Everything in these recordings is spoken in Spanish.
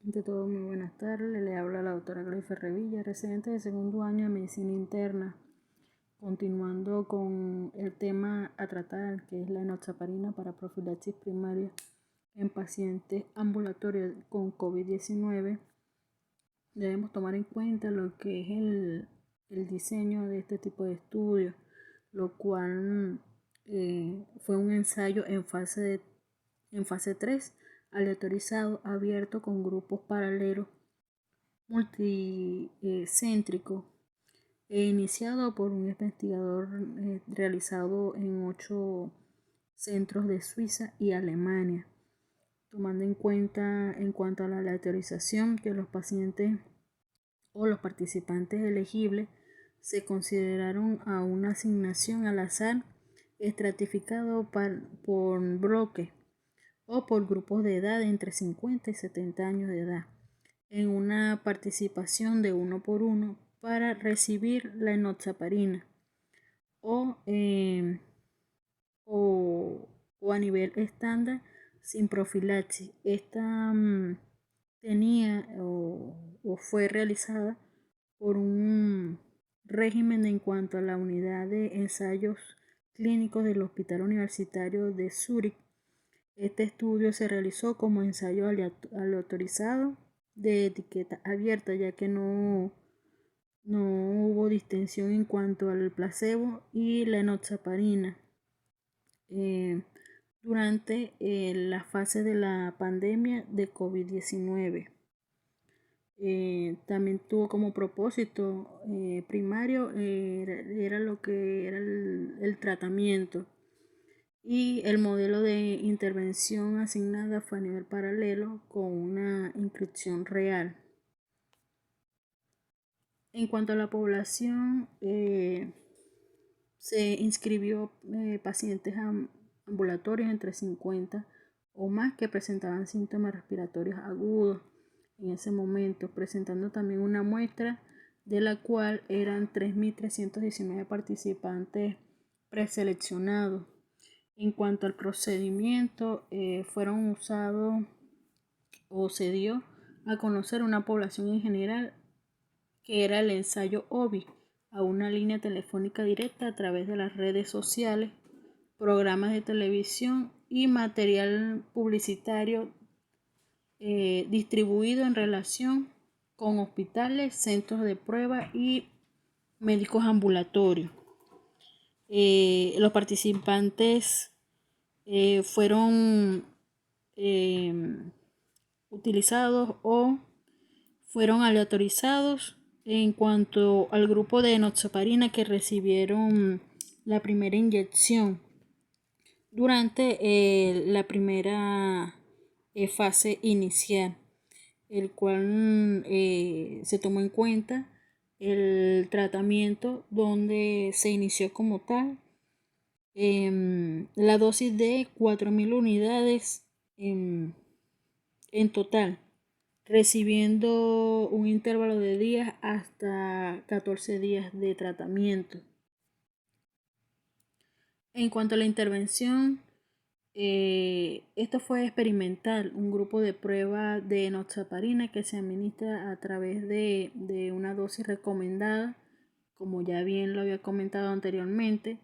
Ante todo, muy buenas tardes. Le habla la doctora Gleyfer Revilla, residente de segundo año de medicina interna. Continuando con el tema a tratar, que es la enoxaparina para profilaxis primaria en pacientes ambulatorios con COVID-19, debemos tomar en cuenta lo que es el diseño de este tipo de estudios, lo cual fue un ensayo en fase 3, aleatorizado, abierto con grupos paralelos multicéntricos iniciado por un investigador realizado en 8 centros de Suiza y Alemania, tomando en cuenta en cuanto a la aleatorización que los pacientes o los participantes elegibles se consideraron a una asignación al azar estratificado por bloques o por grupos de edad entre 50 y 70 años de edad, en una participación de 1 por 1 para recibir la enoxaparina o, o a nivel estándar sin profilaxis. Esta tenía o fue realizada por un régimen en cuanto a la unidad de ensayos clínicos del Hospital Universitario de Zúrich. Este estudio se realizó como ensayo aleatorizado de etiqueta abierta, ya que no hubo distinción en cuanto al placebo y la enoxaparina durante la fase de la pandemia de COVID-19. También tuvo como propósito primario era lo que era el tratamiento, y el modelo de intervención asignada fue a nivel paralelo con una inscripción real. En cuanto a la población, se inscribió pacientes ambulatorios entre 50 o más que presentaban síntomas respiratorios agudos en ese momento, presentando también una muestra de la cual eran 3.319 participantes preseleccionados. En cuanto al procedimiento, fueron usados o se dio a conocer una población en general, que era el ensayo OBI, a una línea telefónica directa a través de las redes sociales, programas de televisión y material publicitario distribuido en relación con hospitales, centros de prueba y médicos ambulatorios. Los participantes fueron utilizados o fueron aleatorizados en cuanto al grupo de enoxaparina que recibieron la primera inyección durante la primera fase inicial, el cual se tomó en cuenta el tratamiento donde se inició como tal la dosis de 4.000 unidades en total, recibiendo un intervalo de días hasta 14 días de tratamiento. En cuanto a la intervención, esto fue experimental, un grupo de prueba de enoxaparina que se administra a través de una dosis recomendada, como ya bien lo había comentado anteriormente,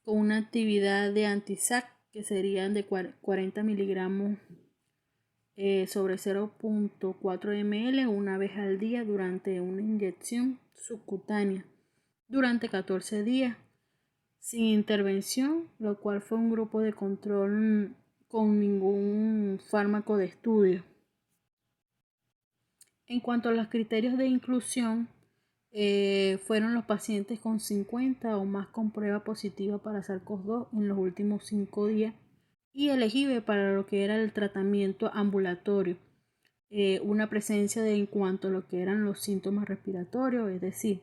con una actividad de anti-SAC que serían de 40 miligramos sobre 0.4 ml una vez al día durante una inyección subcutánea durante 14 días sin intervención, lo cual fue un grupo de control con ningún fármaco de estudio. En cuanto a los criterios de inclusión, fueron los pacientes con 50 o más con prueba positiva para SARS-CoV-2 en los últimos 5 días y elegible para lo que era el tratamiento ambulatorio. Una presencia en cuanto a lo que eran los síntomas respiratorios, es decir,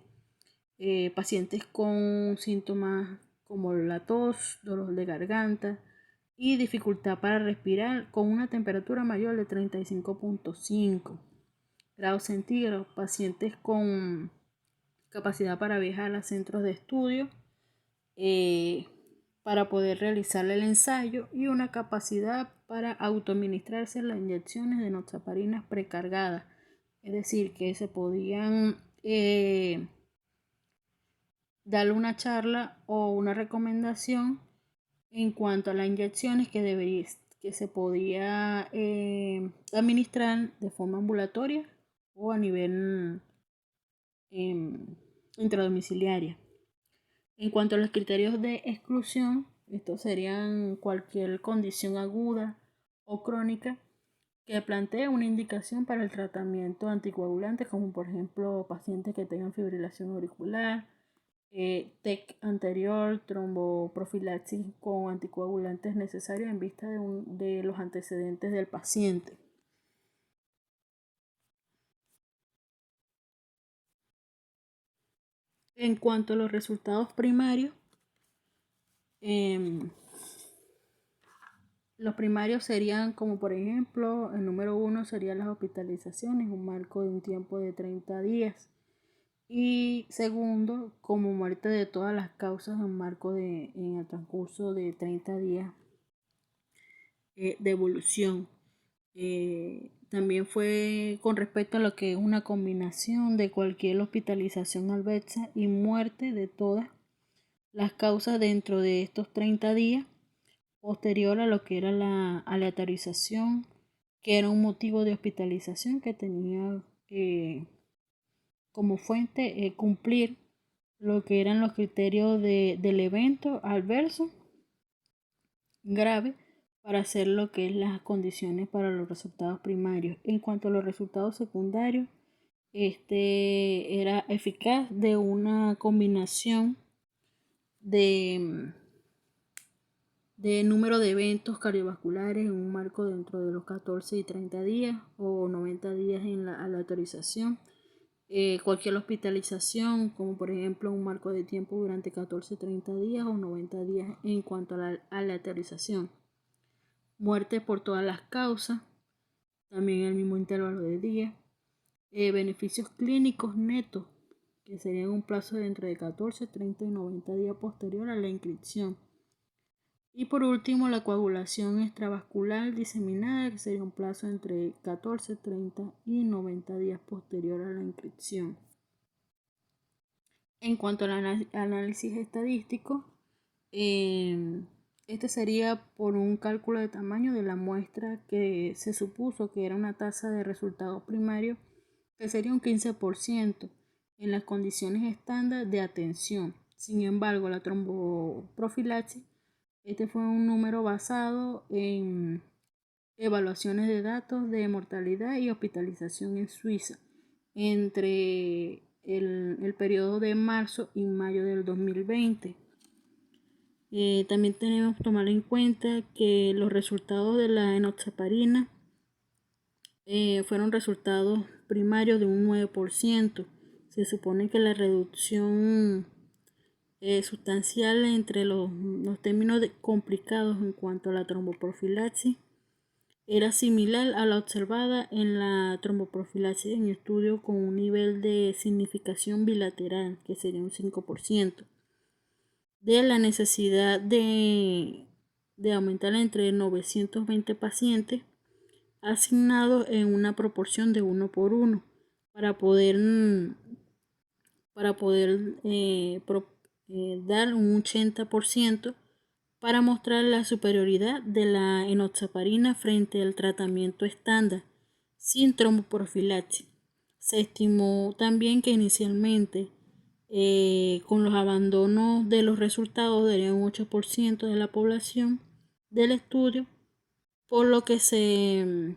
pacientes con síntomas como la tos, dolor de garganta y dificultad para respirar con una temperatura mayor de 35.5 grados centígrados, pacientes con capacidad para viajar a centros de estudio, para poder realizar el ensayo y una capacidad para autoadministrarse las inyecciones de enoxaparinas precargadas, es decir, que se podían darle una charla o una recomendación en cuanto a las inyecciones que se podía administrar de forma ambulatoria o a nivel intradomiciliaria. En cuanto a los criterios de exclusión, estos serían cualquier condición aguda o crónica que plantee una indicación para el tratamiento anticoagulante, como por ejemplo pacientes que tengan fibrilación auricular, TEC anterior, tromboprofilaxis con anticoagulantes necesarios en vista de los antecedentes del paciente. En cuanto a los resultados primarios, los primarios serían como por ejemplo, el número 1 serían las hospitalizaciones, un marco de un tiempo de 30 días. Y segundo, como muerte de todas las causas en el transcurso de 30 días de evolución. También fue con respecto a lo que es una combinación de cualquier hospitalización adversa y muerte de todas las causas dentro de estos 30 días, posterior a lo que era la aleatorización, que era un motivo de hospitalización que tenía como fuente cumplir lo que eran los criterios del evento adverso grave para hacer lo que es las condiciones para los resultados primarios. En cuanto a los resultados secundarios, era eficaz de una combinación de número de eventos cardiovasculares en un marco dentro de los 14 y 30 días o 90 días en la aleatorización. Cualquier hospitalización, como por ejemplo un marco de tiempo durante 14-30 días o 90 días en cuanto a la aleatorización. Muerte por todas las causas, también el mismo intervalo de días. Beneficios clínicos netos, que serían un plazo de entre 14, 30 y 90 días posterior a la inscripción. Y por último, la coagulación extravascular diseminada, que sería un plazo entre 14, 30 y 90 días posterior a la inscripción. En cuanto al análisis estadístico, este sería por un cálculo de tamaño de la muestra que se supuso que era una tasa de resultados primarios que sería un 15% en las condiciones estándar de atención. Sin embargo, la tromboprofilaxis, este fue un número basado en evaluaciones de datos de mortalidad y hospitalización en Suiza entre el periodo de marzo y mayo del 2020. También tenemos que tomar en cuenta que los resultados de la enoxaparina fueron resultados primarios de un 9%. Se supone que la reducción sustancial entre los términos complicados en cuanto a la tromboprofilaxis era similar a la observada en la tromboprofilaxis en estudio con un nivel de significación bilateral, que sería un 5%, de la necesidad de aumentar entre 920 pacientes asignados en una proporción de 1 por 1 para poder dar un 80% para mostrar la superioridad de la enoxaparina frente al tratamiento estándar sin tromboprofilaxis. Se estimó también que inicialmente con los abandonos de los resultados daría un 8% de la población del estudio, por lo que se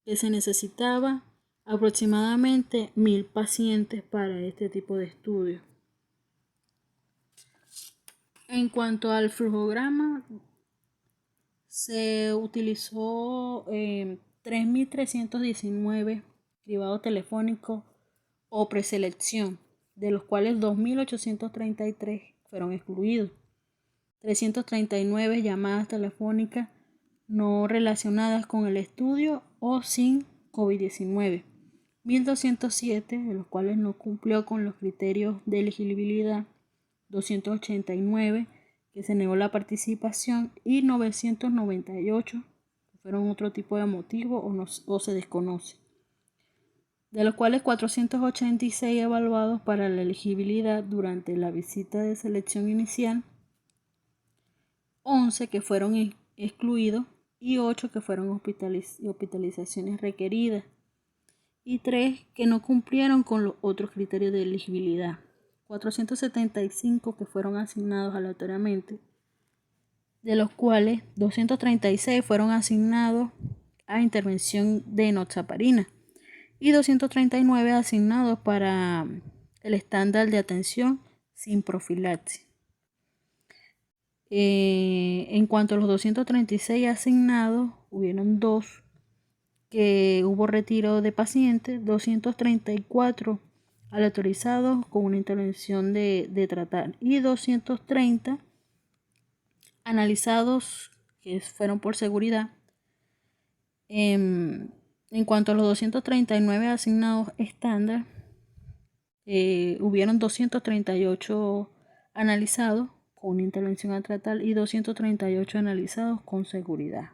necesitaba aproximadamente 1000 pacientes para este tipo de estudio. En cuanto al flujograma, se utilizó 3.319 cribados telefónicos o preselección, de los cuales 2.833 fueron excluidos. 339 llamadas telefónicas no relacionadas con el estudio o sin COVID-19. 1.207, de los cuales no cumplió con los criterios de elegibilidad. 289 que se negó la participación, y 998 que fueron otro tipo de motivo o se desconoce, de los cuales 486 evaluados para la elegibilidad durante la visita de selección inicial, 11 que fueron excluidos y 8 que fueron hospitalizaciones requeridas, y 3 que no cumplieron con los otros criterios de elegibilidad. 475 que fueron asignados aleatoriamente, de los cuales 236 fueron asignados a intervención de enoxaparina y 239 asignados para el estándar de atención sin profilaxis. En cuanto a los 236 asignados, hubieron 2 que hubo retiro de pacientes, 234 aleatorizados con una intervención de tratar y 230 analizados que fueron por seguridad. En cuanto a los 239 asignados estándar, hubieron 238 analizados con una intervención a tratar y 238 analizados con seguridad.